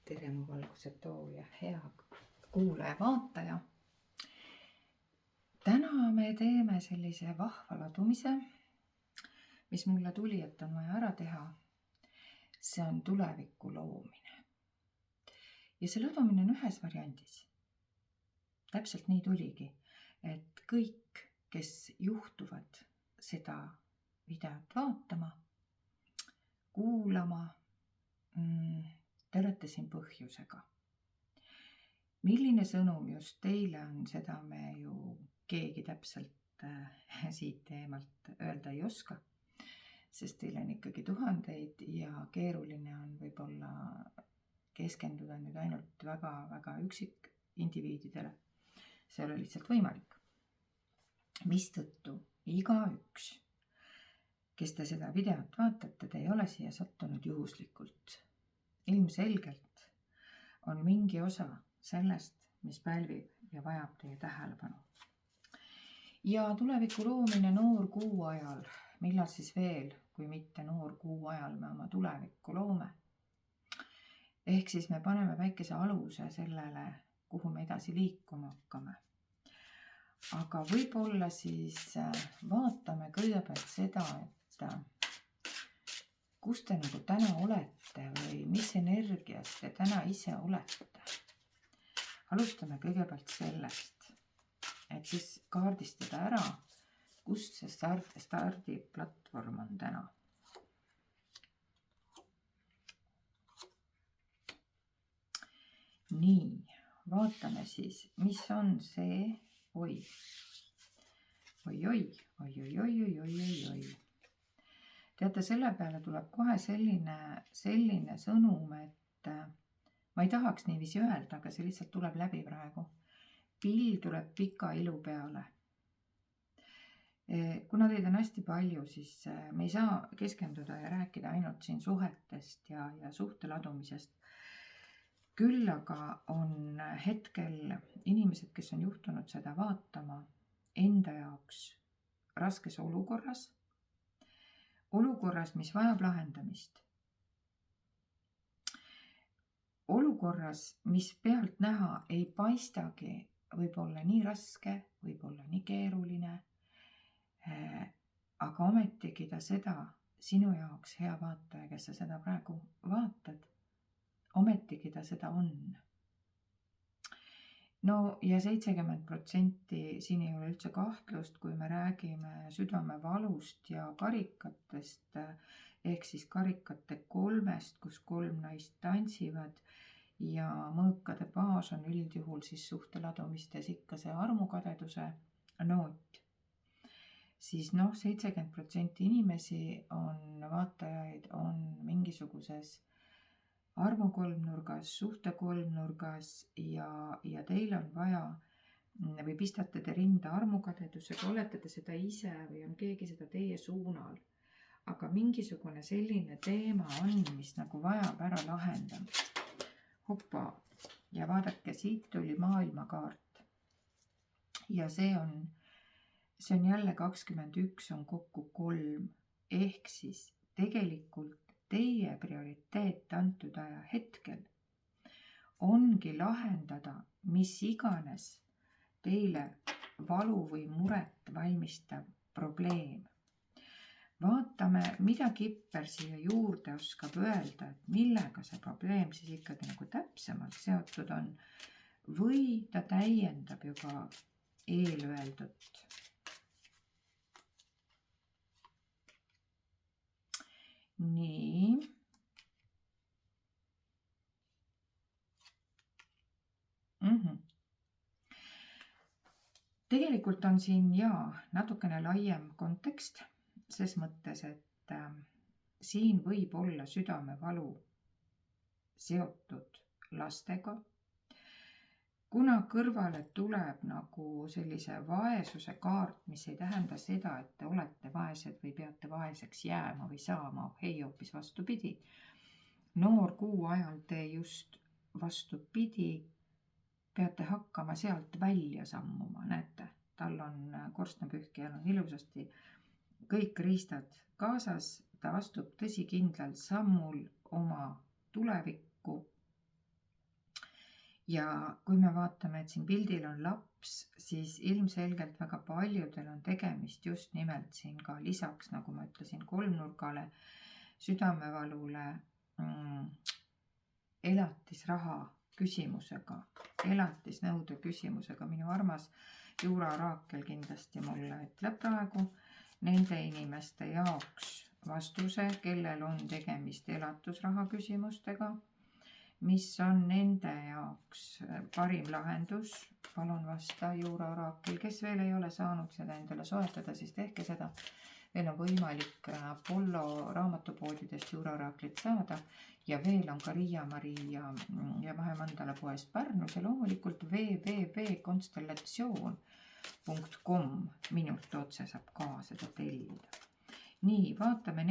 tere, mu valguse tooja, hea kuulaja, vaataja. Täna me teeme sellise vahva ladumise, mis mulle tuli, et on vaja ära teha. See on tuleviku loomine. Ja see ladumine on ühes variandis. Täpselt nii tuligi, et kõik, kes juhtuvad seda videot vaatama, kuulama, te olete siin põhjusega. Milline sõnum just teile on, seda me ju keegi täpselt siit teemalt öelda ei oska, sest teil on ikkagi tuhandeid ja keeruline on võib-olla keskenduda nüüd ainult väga üksik indiviididele. See ei ole lihtsalt võimalik. Mistõttu igaüks, kes te seda videot vaatate, te ei ole siia sattunud juhuslikult. Ilmselgelt on mingi osa sellest, mis pälvib ja vajab teie tähelepanu. Ja tuleviku loomine noorkuu ajal, millal siis veel, kui mitte noorkuu ajal me oma tulevikku loome. Ehk siis me paneme väikese aluse sellele, kuhu me edasi liikuma hakkame. Aga võib-olla siis vaatame kõigepealt seda, et kus te nagu täna olete või mis energias te täna ise olete. Alustame kõigepealt sellest, et siis kaardistada ära, kust see stardiplatvorm on täna. Nii, vaatame siis, mis on see oi. Teate, selle peale tuleb kohe selline sõnum, et ma ei tahaks niiviisi öelda, aga see lihtsalt tuleb läbi praegu. Pill tuleb pika ilu peale. Kuna teid on hästi palju, siis me ei saa keskenduda ja rääkida ainult siin suhetest ja suhteladumisest. Küll aga on hetkel inimesed, kes on juhtunud seda vaatama enda jaoks raskes olukorras, mis vajab lahendamist. Olukorras, mis pealt näha ei paistagi võib-olla nii raske, võib-olla nii keeruline, aga ometigi ta seda sinu jaoks, hea vaataja, kes sa seda praegu vaatad, ometigi ta seda on. No ja 70% siin ei ole üldse kahtlust, kui me räägime südamevalust ja karikatest, ehk siis karikate 3, kus 3 naist tantsivad ja mõõkade baas on üldjuhul siis suhteladumistes ikka see armukadeduse noot. Siis 70% inimesi on vaatajaid, on mingisuguses armukolmnurgas, suhtekolmnurgas ja teil on vaja või pistate te rinda armukadedusega, olete te seda ise või on keegi seda teie suunal. Aga mingisugune selline teema on, mis nagu vajab ära lahendamist. Hoppa, ja vaadake, siit tuli maailmakaart. Ja see on jälle 21, on kokku 3, ehk siis tegelikult teie prioriteet antud aja hetkel ongi lahendada, mis iganes teile valu või muret valmistav probleem. Vaatame, mida Kipper siia juurde oskab öelda, et millega see probleem siis ikkagi nagu täpsemalt seotud on või ta täiendab juba eelöeldut. Nii. Tegelikult on siin natukene laiem kontekst, ses mõttes, et siin võib olla südamevalu seotud lastega. Kuna kõrvale tuleb nagu sellise vaesuse kaart, mis ei tähenda seda, et te olete vaesed või peate vaeseks jääma või saama, hei, hoopis vastupidi. Noorkuu ajal te just vastupidi peate hakkama sealt välja sammuma, näete, tal on korstnapühkijal on ilusasti kõik riistad kaasas, ta astub tõsikindlal sammul oma tulevikku Ja kui me vaatame, et siin pildil on laps, siis ilmselgelt väga paljudel on tegemist just nimelt siin ka lisaks, nagu ma ütlesin, kolmnurgale, südamevalule, elatisraha küsimusega, elatisnõude küsimusega. Minu armas Juura Oraakel kindlasti mulle ütleb praegu nende inimeste jaoks vastuse, kellel on tegemist elatusraha küsimustega, mis on nende jaoks parim lahendus. Palun vasta, Juura Oraakel. Kes veel ei ole saanud seda endale soetada, siis tehke seda. Veel on võimalik Apollo raamatupoodidest Juura Oraaklit saada ja veel on ka Riia-Marii ja Mahemandala poest Pärnus ja loomulikult www.konstellatsioon.com minult otse saab ka seda tellida. Nii, vaatame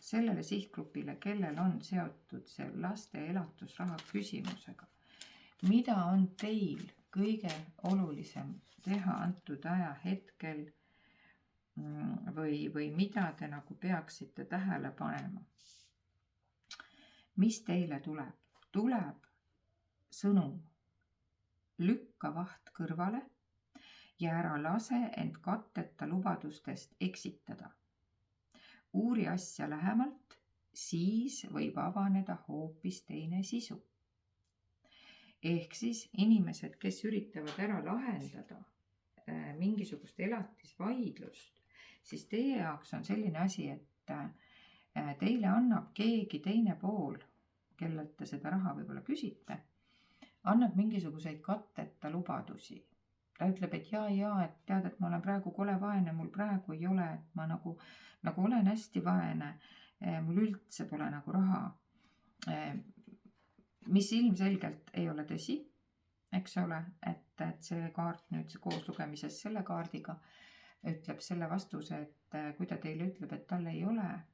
sellele sihtgrupile, kellel on seotud see laste elatusraha küsimusega. Mida on teil kõige olulisem teha antud ajahetkel või mida te nagu peaksite tähele panema? Mis teile tuleb? Tuleb sõnum: lükka vaht kõrvale ja ära lase end katteta lubadustest eksitada. Uuri asja lähemalt, siis võib avaneda hoopis teine sisu. Ehk siis inimesed, kes üritavad ära lahendada mingisugust elatisvaidlust, siis teie jaoks on selline asi, et teile annab keegi teine pool, kellelt te seda raha võib-olla küsite, annab mingisuguseid katteta lubadusi. Ta ütleb, et et tead, et ma olen praegu kole vaene, mul praegu ei ole, et ma nagu olen hästi vaene, mul üldse pole nagu raha. Mis ilmselgelt ei ole tõsi, eks ole, et see kaart nüüd koos lugemises selle kaardiga ütleb selle vastuse, et kui ta teile ütleb, et tal ei ole,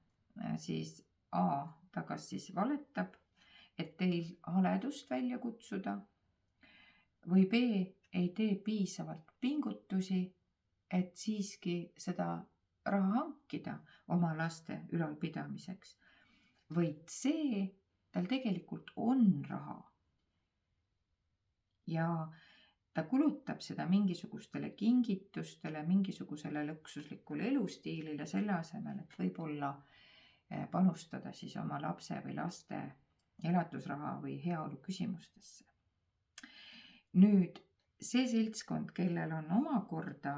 siis A, ta kas siis valetab, et teil haledust välja kutsuda, või B, ei tee piisavalt pingutusi, et siiski seda raha hankida oma laste ülalpidamiseks. Või C, tal tegelikult on raha ja ta kulutab seda mingisugustele kingitustele, mingisugusele luksuslikule elustiilile selle asemel, et võib-olla panustada siis oma lapse või laste elatusraha või heaolu küsimustesse. Nüüd see seltskond, kellel on omakorda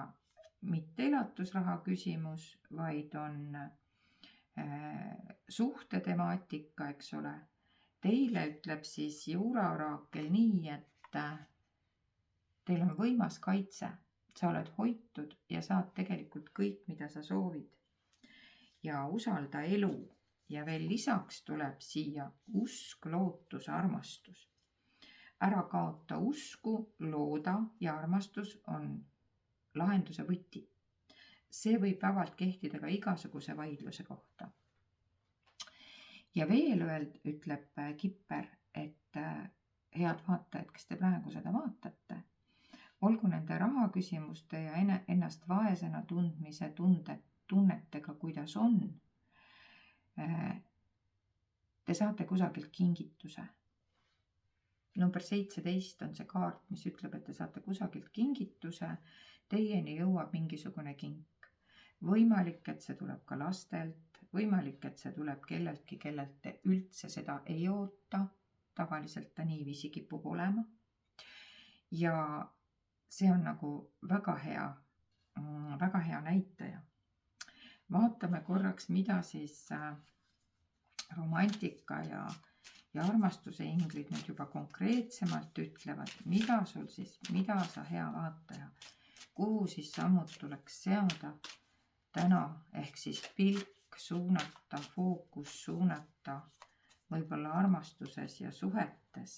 mitte elatusraha küsimus, vaid on suhtetemaatika, eks ole. Teile ütleb siis Juura Oraakel nii, et teil on võimas kaitse, sa oled hoitud ja saad tegelikult kõik, mida sa soovid. Ja usalda elu ja veel lisaks tuleb siia usk, lootus, armastus. Ära kaota usku, looda ja armastus on lahenduse võti. See võib vabalt kehtida ka igasuguse vaidluse kohta. Ja veel ütleb Kipper, et head vaatajad, kes te praegu seda vaatate, olgu nende rahaküsimuste ja ennast vaesena tundmise tunnetega, kuidas on, te saate kusagilt kingituse. Number 17 on see kaart, mis ütleb, et te saate kusagilt kingituse, teieni jõuab mingisugune kink. Võimalik, et see tuleb ka lastelt, võimalik, et see tuleb kelleltki, kellelt te üldse seda ei oota, tavaliselt ta niiviisi kipub olema. Ja see on nagu väga hea näitaja. Vaatame korraks, mida siis romantika ja armastuse inglid nüüd juba konkreetsemalt ütlevad, mida sa hea vaataja, kuhu siis sammud tuleks seada täna, ehk siis pilk suunata, fookus suunata võib-olla armastuses ja suhetes.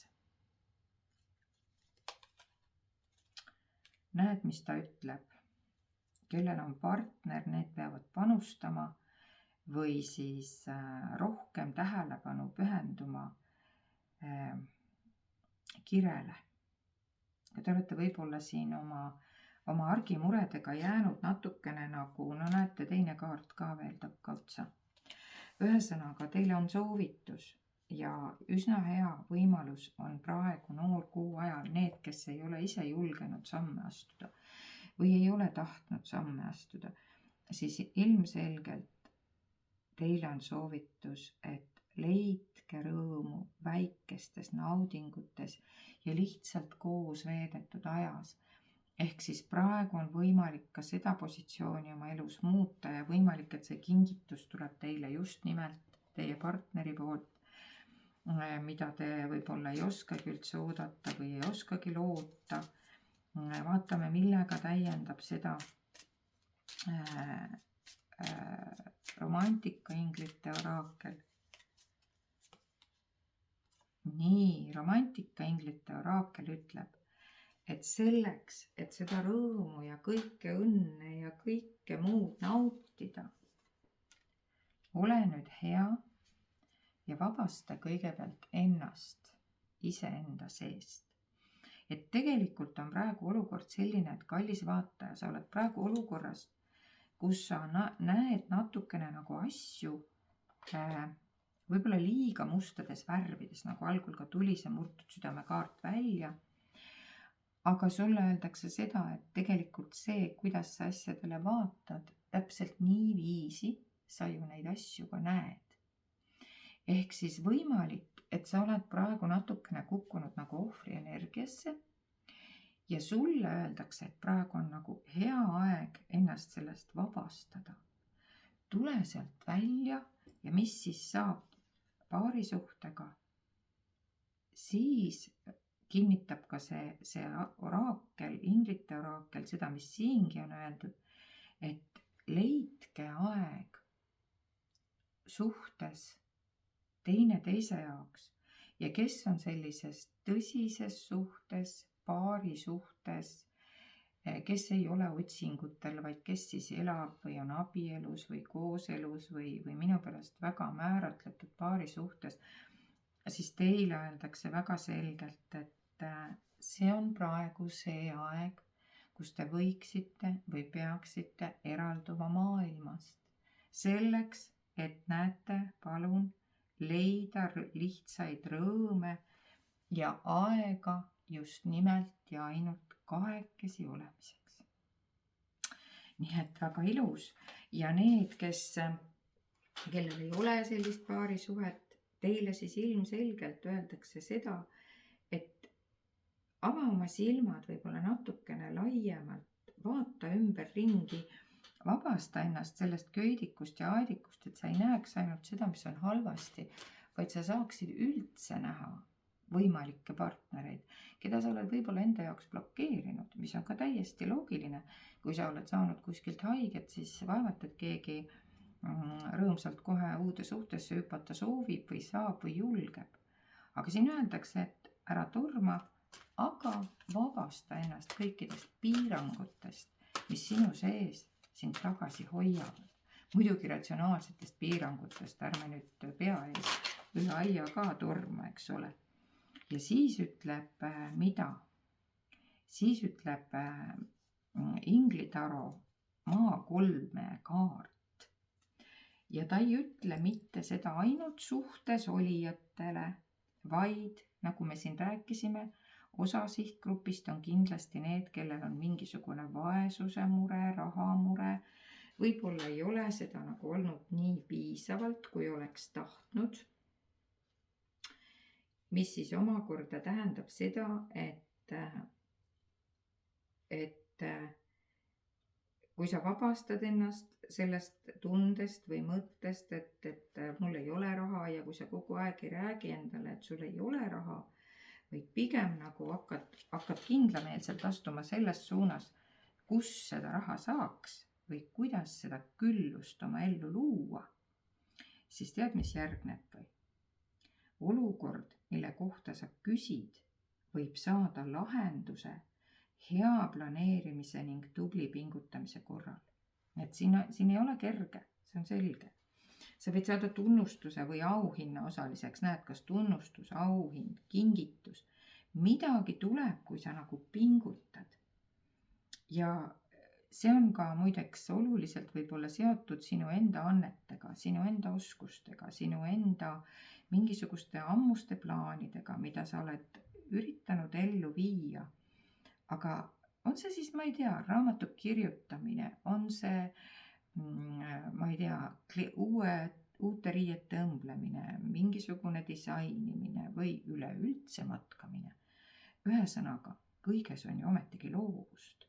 Näed, mis ta ütleb, kellel on partner, need peavad panustama või siis rohkem tähelepanu pühenduma kirele. Te olete võib-olla siin oma argimuredega jäänud natukene nagu, näete, teine kaart ka veel takka otsa. Ühesõnaga, teile on soovitus, ja üsna hea võimalus on praegu noorkuu ajal need, kes ei ole ise julgenud samme astuda või ei ole tahtnud samme astuda, siis ilmselgelt teile on soovitus, et leidke rõõmu väikestes naudingutes ja lihtsalt koos veedetud ajas. Ehk siis praegu on võimalik ka seda positsiooni oma elus muuta ja võimalik, et see kingitus tuleb teile just nimelt teie partneri poolt, mida te võib-olla ei oskagi üldse oodata või ei oskagi loota. Vaatame, millega täiendab seda romantikainglite oraakel. Nii, romantikainglite oraakel ütleb, et selleks, et seda rõõmu ja kõike õnne ja kõike muud nautida, ole nüüd hea ja vabasta kõigepealt ennast iseenda seest. Et tegelikult on praegu olukord selline, et kallis vaataja, sa oled praegu olukorras, kus sa näed natukene nagu asju võib-olla liiga mustades värvides, nagu algul ka tuli see murtud südame kaart välja. Aga sulle öeldakse seda, et tegelikult see, kuidas sa asjadele vaatad, täpselt nii viisi sa ju neid asju ka näed. Ehk siis võimalik, et sa oled praegu natukene kukkunud nagu ohvri energiasse ja sulle öeldakse, et praegu on nagu hea aeg ennast sellest vabastada. Tule sealt välja ja mis siis saab paarisuhtega, siis kinnitab ka see oraakel, inglite oraakel, seda, mis siingi on öeldud, et leidke aeg suhtes teine teise jaoks ja kes on sellises tõsises suhtes, paari suhtes, kes ei ole otsingutel, vaid kes siis elab või on abielus või kooselus või minu pärast väga määratletud paari suhtes, siis teile öeldakse väga selgelt, et see on praegu see aeg, kus te võiksite või peaksite eralduma maailmast. Selleks, et näete, palun leida lihtsaid rõõme ja aega just nimelt ja ainult kahekesi olemiseks. Nii et väga ilus ja need, kellel ei ole sellist paarisuhet, teile siis ilmselgelt öeldakse seda, et ava oma silmad võib-olla natukene laiemalt, vaata ümber ringi, vabasta ennast sellest köidikust ja aedikust, et sa ei näeks ainult seda, mis on halvasti, vaid sa saaksid üldse näha võimalikke partnereid, keda sa oled võib-olla enda jaoks blokeerinud, mis on ka täiesti loogiline. Kui sa oled saanud kuskilt haiget, siis vaevalt, et keegi rõõmsalt kohe uude suhtesse hüpata soovib või saab või julgeb. Aga siin öeldakse, et ära torma, aga vabasta ennast kõikidest piirangutest, mis sinu sees sind tagasi hoiavad. Muidugi ratsionaalsetest piirangutest, ärme nüüd pea ees üle aia ka torma, eks ole. Ja siis ütleb mida? Siis ütleb inglitaro maa 3 kaart. Ja ta ei ütle mitte seda ainult suhtes olijatele, vaid nagu me siin rääkisime, osa sihtgrupist on kindlasti need, kellel on mingisugune vaesuse mure, rahamure, võib-olla ei ole seda nagu olnud nii piisavalt, kui oleks tahtnud. Mis siis omakorda tähendab seda, et kui sa vabastad ennast sellest tundest või mõttest, et mul ei ole raha ja kui sa kogu aeg ei räägi endale, et sul ei ole raha, vaid pigem nagu hakkad kindlameelselt astuma selles suunas, kus seda raha saaks või kuidas seda küllust oma ellu luua, siis tead, mis järgneb või? Olukord, mille kohta sa küsid, võib saada lahenduse hea planeerimise ning tubli pingutamise korral. Et siin ei ole kerge, see on selge. Sa võid saada tunnustuse või auhinna osaliseks, näed, kas tunnustus, auhind, kingitus, midagi tuleb, kui sa nagu pingutad. Ja see on ka muideks oluliselt võib-olla seotud sinu enda annetega, sinu enda oskustega, sinu enda mingisuguste ammuste plaanidega, mida sa oled üritanud ellu viia. Aga on see siis, ma ei tea, raamatu kirjutamine, on see, ma ei tea, uute riiete õmblemine, mingisugune disainimine või üleüldse matkamine. Ühesõnaga, kõiges on ju ometigi loovust.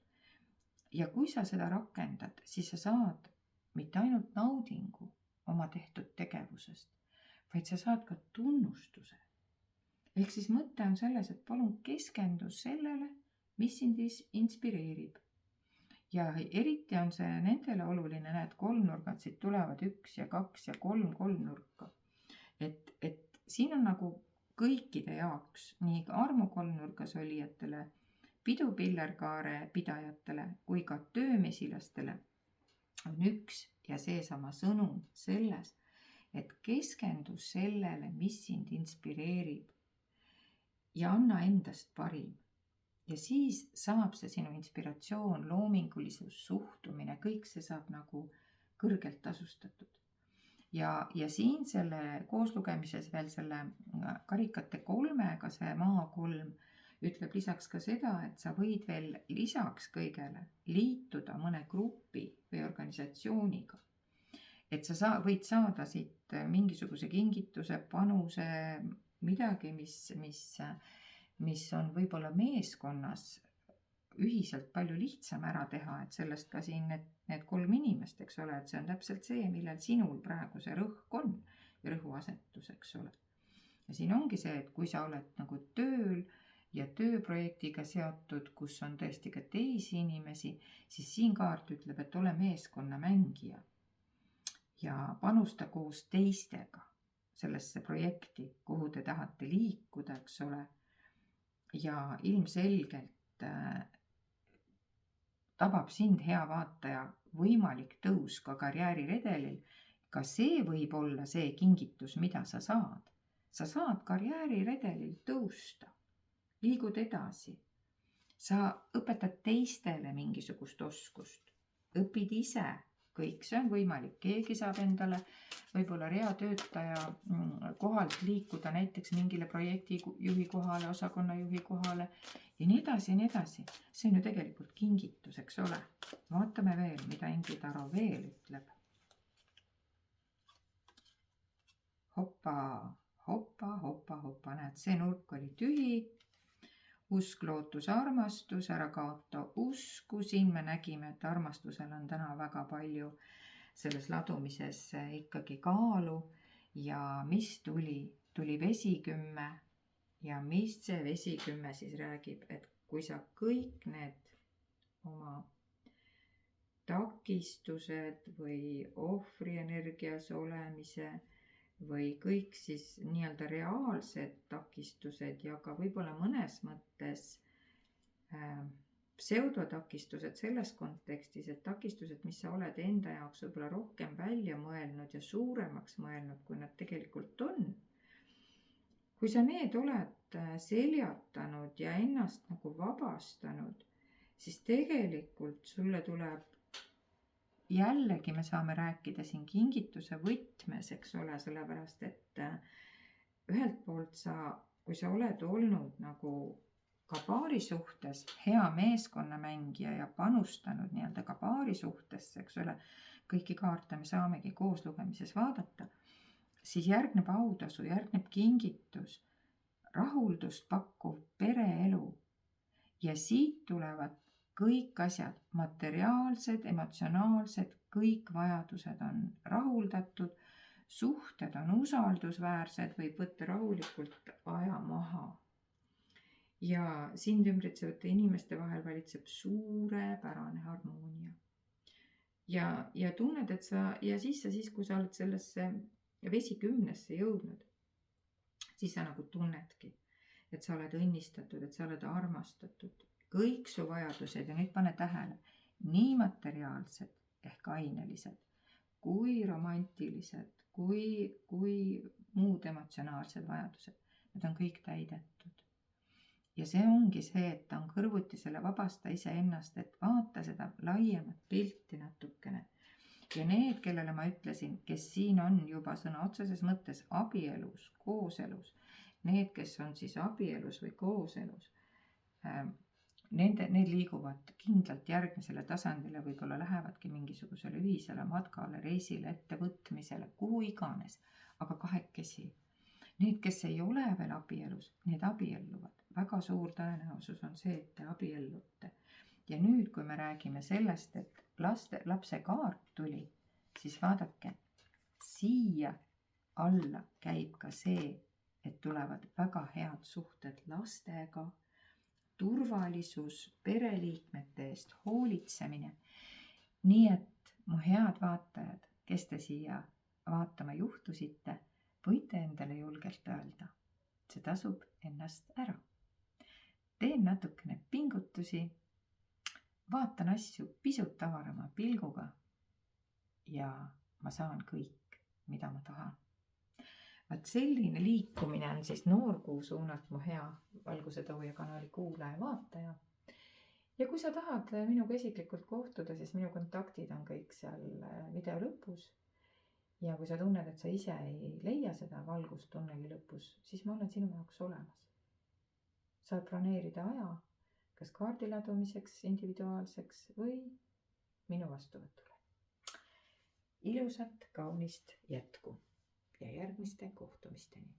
Ja kui sa seda rakendad, siis sa saad mitte ainult naudingu oma tehtud tegevusest, vaid sa saad ka tunnustuse. Ehk siis mõte on selles, et palun keskendu sellele, mis sind inspireerib. Ja eriti on see nendele oluline, näed, kolmnurgad siit tulevad 1 ja 2 ja 3 kolmnurka. Et siin on nagu kõikide jaoks, nii armu kolmnurgas olijatele, pidupillerkaare pidajatele kui ka töömesilastele on üks ja seesama sõnum selles, et keskendu sellele, mis sind inspireerib ja anna endast parim. Ja siis saab see sinu inspiratsioon, loomingulisus, suhtumine, kõik see saab nagu kõrgelt tasustatud. Ja siin selle kooslugemises veel selle karikate 3-ga, see maa 3, ütleb lisaks ka seda, et sa võid veel lisaks kõigele liituda mõne grupi või organisatsiooniga. Et sa võid saada siit mingisuguse kingituse, panuse, midagi, mis on võib-olla meeskonnas ühiselt palju lihtsam ära teha, et sellest ka siin need 3 inimest, eks ole, et see on täpselt see, millel sinul praegu see rõhk on ja rõhuasetus, eks ole. Ja siin ongi see, et kui sa oled nagu tööl ja tööprojektiga seotud, kus on tõesti ka teisi inimesi, siis siin kaart ütleb, et ole meeskonna mängija ja panusta koos teistega sellesse projekti, kuhu te tahate liikuda, eks ole. Ja ilmselgelt tabab sind, hea vaataja, võimalik tõus ka karjääriredelil. Ka see võib olla see kingitus, mida sa saad. Sa saad karjääriredelil tõusta, liigud edasi. Sa õpetad teistele mingisugust oskust, õpid ise. Kõik see on võimalik, keegi saab endale võib-olla reatöötaja kohalt liikuda näiteks mingile projektijuhi kohale, osakonnajuhi kohale ja nii edasi ja nii edasi. See on ju tegelikult kingitus, eks ole. Vaatame veel, mida Ingrid Aro veel ütleb. Hoppa, hoppa, hoppa, hoppa, näed, see nurk oli tühi. Usk, lootus, armastus, ära kaota usku. Siin me nägime, et armastusel on täna väga palju selles ladumises ikkagi kaalu. Ja mis tuli? Tuli vesikümme. Ja mis see vesikümme siis räägib, et kui sa kõik need oma takistused või ohvrienergias olemise või kõik siis nii-öelda reaalsed takistused ja ka võib-olla mõnes mõttes pseudotakistused selles kontekstis, et takistused, mis sa oled enda jaoks võib-olla rohkem välja mõelnud ja suuremaks mõelnud, kui nad tegelikult on. Kui sa need oled seljatanud ja ennast nagu vabastanud, siis tegelikult sulle tuleb jällegi me saame rääkida siin kingituse võtmes, eks ole, sellepärast, et ühelt poolt kui sa oled olnud nagu ka paari suhtes hea meeskonnamängija ja panustanud nii-öelda ka paari suhtesse, eks ole, kõiki kaarte me saamegi koos lugemises vaadata, siis järgneb autasu, järgneb kingitus, rahuldust pakkuv pereelu ja siit tulevad kõik asjad, materiaalsed, emotsionaalsed, kõik vajadused on rahuldatud, suhted on usaldusväärsed, võib võtta rahulikult aja maha. Ja sind ümbritsevate inimeste vahel valitseb suurepärane harmoonia. Ja tunned, et kui sa oled sellesse vesikümnesse jõudnud, siis sa nagu tunnedki, et sa oled õnnistatud, et sa oled armastatud. Kõik su vajadused ja nüüd pane tähele, nii materiaalsed ehk ainelised, kui romantilised, kui muud emotsionaalsed vajadused, need on kõik täidetud. Ja see ongi see, et ta on kõrvuti selle vabasta iseennast, et vaata seda laiemat pilti natukene. Ja need, kellele ma ütlesin, kes siin on juba sõna otseses mõttes abielus, kooselus, need, kes on siis abielus või kooselus, need liiguvad kindlalt järgmisele tasandile, võib-olla lähevadki mingisugusele ühisele matkale, reisile, ettevõtmisele, kuhu iganes, aga kahekesi. Need, kes ei ole veel abielus, need abielluvad. Väga suur tõenäosus on see, et te abiellute. Ja nüüd, kui me räägime sellest, et lapse kaart tuli, siis vaadake, siia alla käib ka see, et tulevad väga head suhted lastega, turvalisus, pereliikmete eest hoolitsemine. Nii et mu head vaatajad, kes te siia vaatama juhtusite, võite endale julgelt öelda, see tasub ennast ära. Teen natukene pingutusi, vaatan asju pisut avarama pilguga ja ma saan kõik, mida ma tahan. Vaat selline liikumine on siis Noorkuu suunalt mu hea Valguse Tooja kanali kuulaja vaataja. Ja kui sa tahad minuga isiklikult kohtuda, siis minu kontaktid on kõik seal video lõpus. Ja kui sa tunned, et sa ise ei leia seda valgust tunneli lõpus, siis ma olen sinu jaoks olemas. Saad planeerida aja, kas kaardi ladumiseks, individuaalseks või minu vastuvõtule. Ilusat, kaunist jätku ja järgmiste kohtumisteni.